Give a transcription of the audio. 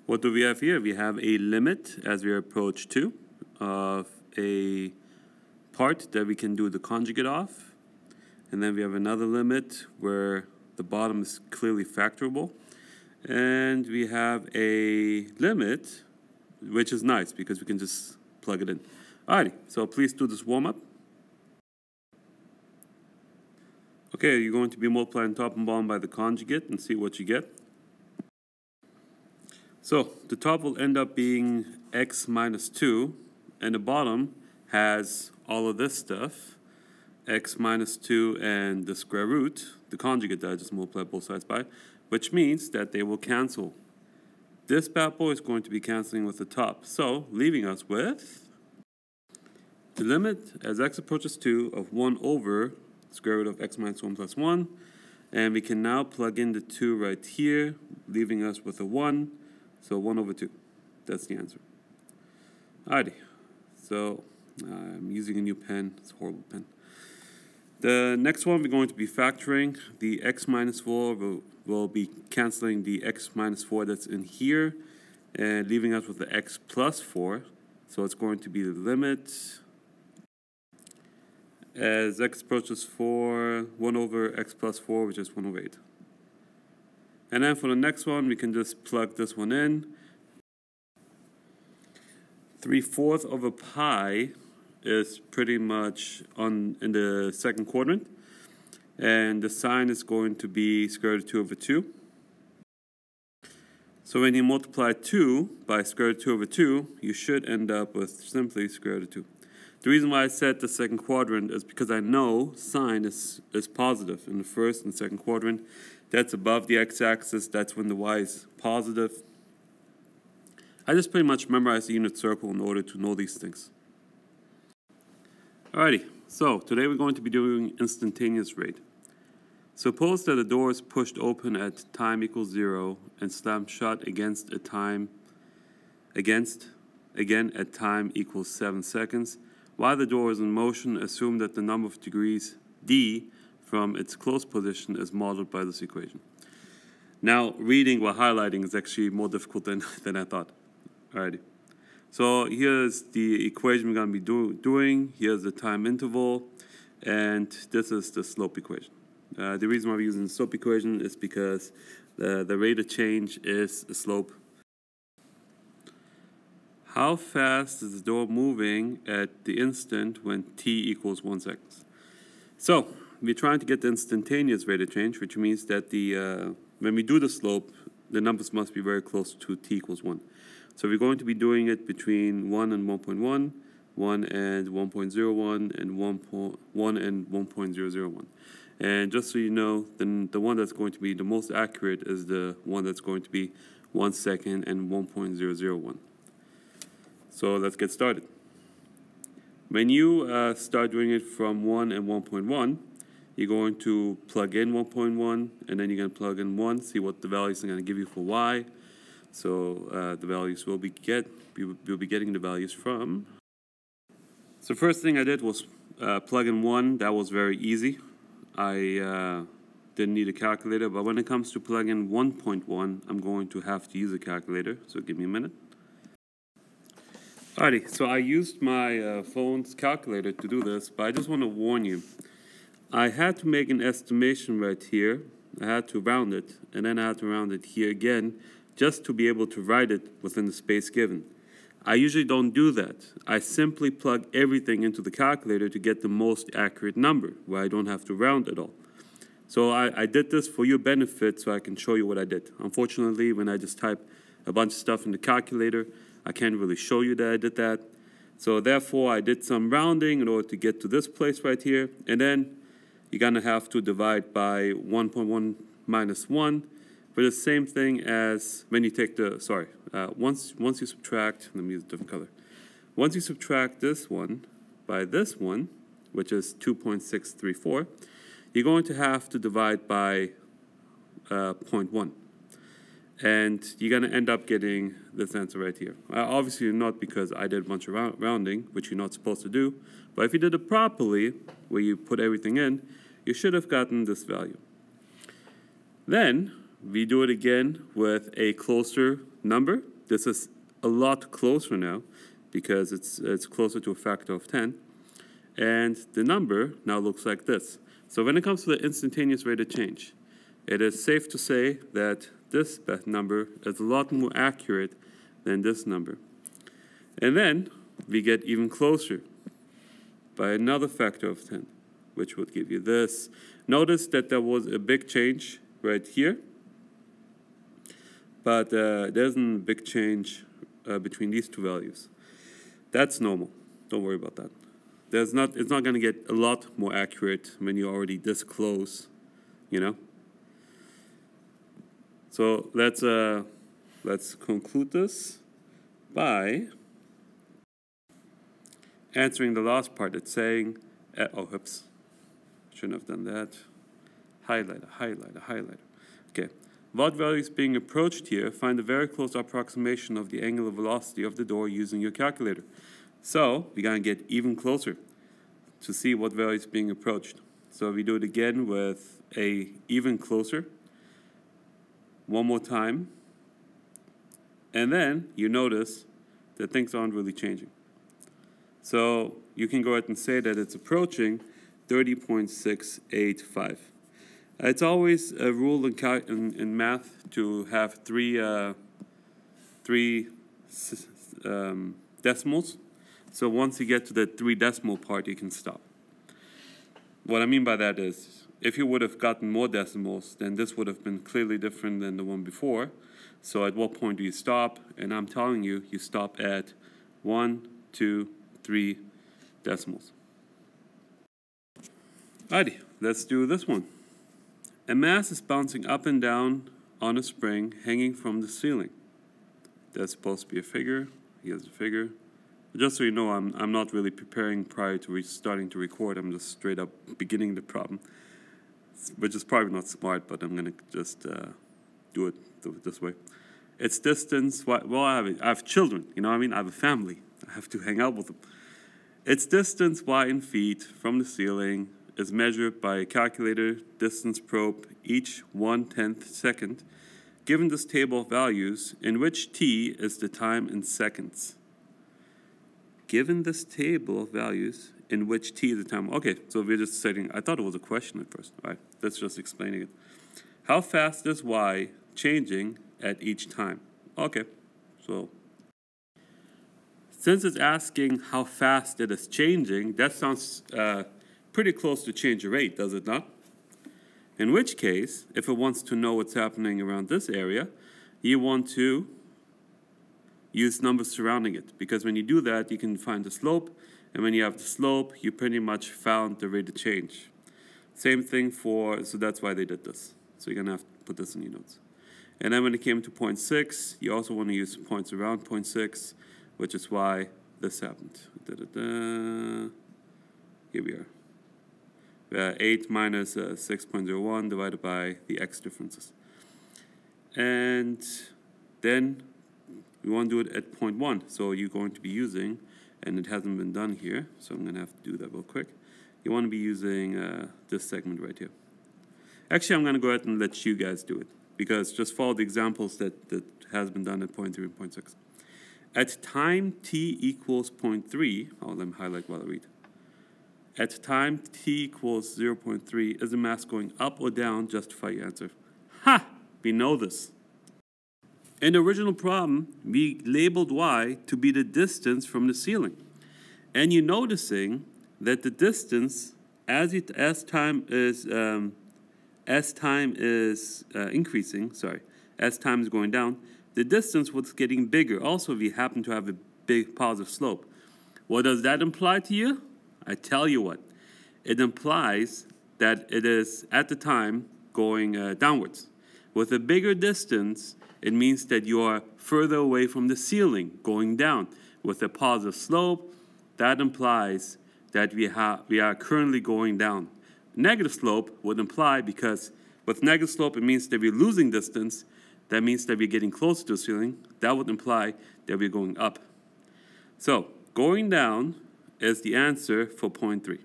What do we have here? We have a limit as we approach 2 of a part that we can do the conjugate of. And then we have another limit where the bottom is clearly factorable. And we have a limit, which is nice because we can just plug it in. Alrighty, so please do this warm-up. Okay, you're going to be multiplying top and bottom by the conjugate and see what you get. So the top will end up being x minus 2, and the bottom has all of this stuff, x minus 2 and the square root, the conjugate that I just multiplied both sides by, which means that they will cancel. This bad boy is going to be canceling with the top, so leaving us with the limit as x approaches 2 of 1 over square root of x minus 1 plus 1, and we can now plug in the 2 right here, leaving us with a 1, so 1 over 2. That's the answer. Alrighty, so I'm using a new pen. It's a horrible pen. The next one we're going to be factoring. The x minus 4 will be canceling the x minus 4 that's in here and leaving us with the x plus 4. So it's going to be the limit as x approaches 4, 1 over x plus 4, which is 1 over 8. And then for the next one, we can just plug this one in. 3/4 over pi is pretty much in the second quadrant. And the sign is going to be square root of 2 over 2. So when you multiply 2 by square root of 2 over 2, you should end up with simply square root of 2. The reason why I said the second quadrant is because I know sign is positive in the first and second quadrant. That's above the x-axis. That's when the y is positive. I just pretty much memorized the unit circle in order to know these things. Alrighty, so today we're going to be doing instantaneous rate. Suppose that a door is pushed open at time equals 0 and slammed shut again at time equals 7 seconds. While the door is in motion, assume that the number of degrees d from its closed position is modeled by this equation. Now, reading while highlighting is actually more difficult than I thought. Alrighty. So here's the equation we're going to be doing. Here's the time interval, and this is the slope equation. The reason why we're using the slope equation is because the rate of change is the slope. How fast is the door moving at the instant when t equals 1 second? So we're trying to get the instantaneous rate of change, which means that when we do the slope, the numbers must be very close to t equals 1. So we're going to be doing it between 1 and 1.1, 1 and 1.01, and 1 and 1.001. And just so you know, the one that's going to be the most accurate is the one that's going to be 1 second and 1.001. So let's get started. When you start doing it from 1 and 1.1, you're going to plug in 1.1, and then you're going to plug in 1, see what the values are going to give you for y. So the values we'll be getting the values from. So first thing I did was plug in 1. That was very easy. I didn't need a calculator, but when it comes to plug in 1.1, I'm going to have to use a calculator. So give me a minute. Alrighty, so I used my phone's calculator to do this, but I just want to warn you. I had to make an estimation right here. I had to round it, and then I had to round it here again, just to be able to write it within the space given. I usually don't do that. I simply plug everything into the calculator to get the most accurate number, where I don't have to round at all. So I did this for your benefit so I can show you what I did. Unfortunately, when I just type a bunch of stuff in the calculator, I can't really show you that I did that. So therefore, I did some rounding in order to get to this place right here. And then you're going to have to divide by 1.1 minus 1. For the same thing as when you take the, once you subtract, let me use a different color. Once you subtract this one by this one, which is 2.634, you're going to have to divide by 0.1. And you're going to end up getting this answer right here. Obviously not, because I did a bunch of rounding, which you're not supposed to do. But if you did it properly, where you put everything in, you should have gotten this value. Then we do it again with a closer number, This is a lot closer now because it's closer to a factor of 10. And the number now looks like this. So when it comes to the instantaneous rate of change, it is safe to say that this number is a lot more accurate than this number. And then we get even closer by another factor of 10, which would give you this. Notice that there was a big change right here, but there isn't a big change between these two values. That's normal. Don't worry about that. It's not going to get a lot more accurate when you're already this close, you know. So let's conclude this by answering the last part. It's saying, oh, oops, shouldn't have done that. Highlighter, highlighter, highlighter. Okay, what value is being approached here? Find a very close approximation of the angular velocity of the door using your calculator. So we're going to get even closer to see what value is being approached. So we do it again with a even closer. One more time. And then you notice that things aren't really changing. So you can go ahead and say that it's approaching 30.685. It's always a rule in math to have three decimals. So once you get to the 3 decimal part, you can stop. What I mean by that is, if you would have gotten more decimals, then this would have been clearly different than the one before. So at what point do you stop? And I'm telling you, you stop at 1, 2, 3 decimals. Alrighty, let's do this one. A mass is bouncing up and down on a spring hanging from the ceiling. That's supposed to be a figure. Here's a figure. Just so you know, I'm not really preparing prior to starting to record. I'm just straight up beginning the problem, which is probably not smart, but I'm going to just do it this way. Its distance, well, I have children, you know what I mean? I have a family. I have to hang out with them. Its distance, y in feet, from the ceiling is measured by a calculator distance probe each 1/10 second, given this table of values, in which t is the time in seconds. Given this table of values, in which t is the time. Okay, so we're just setting, I thought it was a question at first. All right, that's just explaining it. How fast is y changing at each time? Okay, so since it's asking how fast it is changing, that sounds pretty close to change of rate, does it not? In which case, if it wants to know what's happening around this area, you want to use numbers surrounding it, because when you do that, you can find the slope, and when you have the slope, you pretty much found the rate of change. Same thing so that's why they did this. So you're going to have to put this in your notes. And then when it came to 0.6, you also want to use points around 0.6, which is why this happened. Here we are. 8 minus 6.01 divided by the x differences. And then we want to do it at 0.1. So you're going to be using, and it hasn't been done here, so I'm going to have to do that real quick. You want to be using this segment right here. Actually, I'm going to go ahead and let you guys do it, because just follow the examples that has been done at 0.3 and 0.6. At time t equals 0.3, let me highlight while I read. At time t equals 0.3, is the mass going up or down? Justify your answer. Ha! We know this. In the original problem, we labeled y to be the distance from the ceiling. And you're noticing that the distance, as time is going down, the distance was getting bigger. Also, we happen to have a big positive slope. What does that imply to you? I tell you what. It implies that it is, at the time, going downwards. With a bigger distance, it means that you are further away from the ceiling, going down. With a positive slope, that implies that we are currently going down. Negative slope would imply, because with negative slope, it means that we're losing distance. That means that we're getting closer to the ceiling. That would imply that we're going up. So going down is the answer for 0.3.